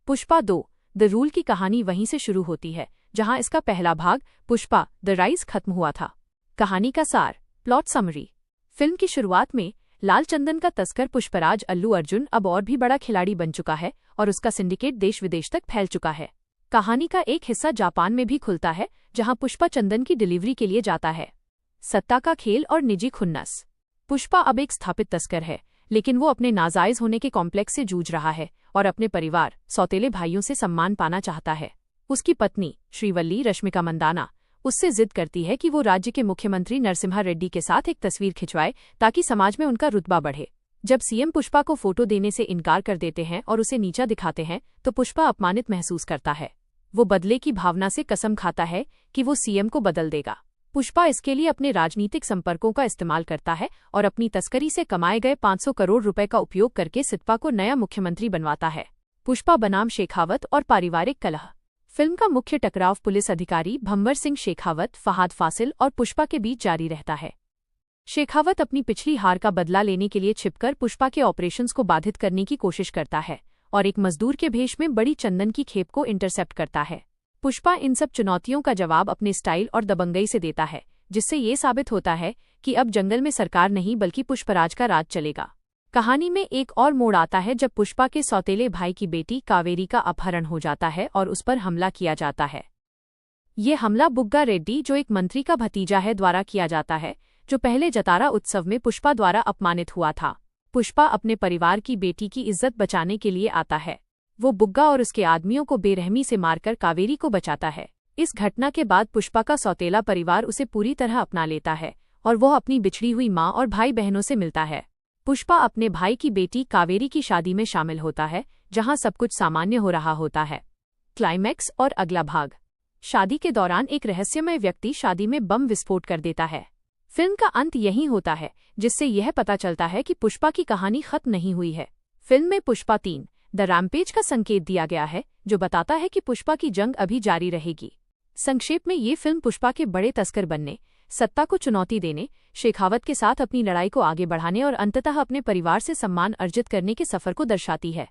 Pushpa 2 the rule की कहानी वहीं से शुरू होती है जहां इसका पहला भाग पुष्पा द राइज खत्म हुआ था। कहानी का सार, प्लॉट समरी। फिल्म की शुरुआत में लाल चंदन का तस्कर पुष्पराज अल्लू अर्जुन अब और भी बड़ा खिलाड़ी बन चुका है और उसका सिंडिकेट देश विदेश तक फैल चुका है। कहानी का एक हिस्सा जापान में भी खुलता है जहां पुष्पा चंदन की डिलीवरी के लिए जाता है। सत्ता का खेल और निजी खुन्नस। पुष्पा अब एक स्थापित तस्कर है, लेकिन वो अपने नाजायज होने के कॉम्प्लेक्स से जूझ रहा है और अपने परिवार सौतेले भाइयों से सम्मान पाना चाहता है। उसकी पत्नी श्रीवल्ली रश्मिका मंदाना उससे जिद करती है कि वो राज्य के मुख्यमंत्री नरसिम्हा रेड्डी के साथ एक तस्वीर खिंचवाए ताकि समाज में उनका रुतबा बढ़े। जब सीएम पुष्पा को फोटो देने से इनकार कर देते हैं और उसे नीचा दिखाते हैं तो पुष्पा अपमानित महसूस करता है। वो बदले की भावना से कसम खाता है कि वो सीएम को बदल देगा। पुष्पा इसके लिए अपने राजनीतिक संपर्कों का इस्तेमाल करता है और अपनी तस्करी से कमाए गए 500 करोड़ रुपए का उपयोग करके सितपा को नया मुख्यमंत्री बनवाता है। पुष्पा बनाम शेखावत और पारिवारिक कलह। फिल्म का मुख्य टकराव पुलिस अधिकारी भंवर सिंह शेखावत, फहाद फासिल और पुष्पा के बीच जारी रहता है। शेखावत अपनी पिछली हार का बदला लेने के लिए छिपकर पुष्पा के ऑपरेशंस को बाधित करने की कोशिश करता है और एक मजदूर के भेष में बड़ी चंदन की खेप को इंटरसेप्ट करता है। पुष्पा इन सब चुनौतियों का जवाब अपने स्टाइल और दबंगई से देता है, जिससे ये साबित होता है कि अब जंगल में सरकार नहीं बल्कि पुष्पराज का राज चलेगा। कहानी में एक और मोड़ आता है जब पुष्पा के सौतेले भाई की बेटी कावेरी का अपहरण हो जाता है और उस पर हमला किया जाता है। ये हमला बुग्गा रेड्डी, जो एक मंत्री का भतीजा है, द्वारा किया जाता है, जो पहले जतारा उत्सव में पुष्पा द्वारा अपमानित हुआ था। पुष्पा अपने परिवार की बेटी की इज्जत बचाने के लिए आता है। वो बुग्गा और उसके आदमियों को बेरहमी से मारकर कावेरी को बचाता है। इस घटना के बाद पुष्पा का सौतेला परिवार उसे पूरी तरह अपना लेता है और वो अपनी बिछड़ी हुई माँ और भाई बहनों से मिलता है। पुष्पा अपने भाई की बेटी कावेरी की शादी में शामिल होता है, जहां सब कुछ सामान्य हो रहा होता है। क्लाइमैक्स और अगला भाग। शादी के दौरान एक रहस्यमय व्यक्ति शादी में बम विस्फोट कर देता है। फिल्म का अंत यहीं होता है, जिससे यह पता चलता है कि पुष्पा की कहानी खत्म नहीं हुई है। फिल्म में पुष्पा 3 द रैम्पेज का संकेत दिया गया है, जो बताता है कि पुष्पा की जंग अभी जारी रहेगी। संक्षेप में ये फिल्म पुष्पा के बड़े तस्कर बनने, सत्ता को चुनौती देने, शेखावत के साथ अपनी लड़ाई को आगे बढ़ाने और अंततः अपने परिवार से सम्मान अर्जित करने के सफर को दर्शाती है।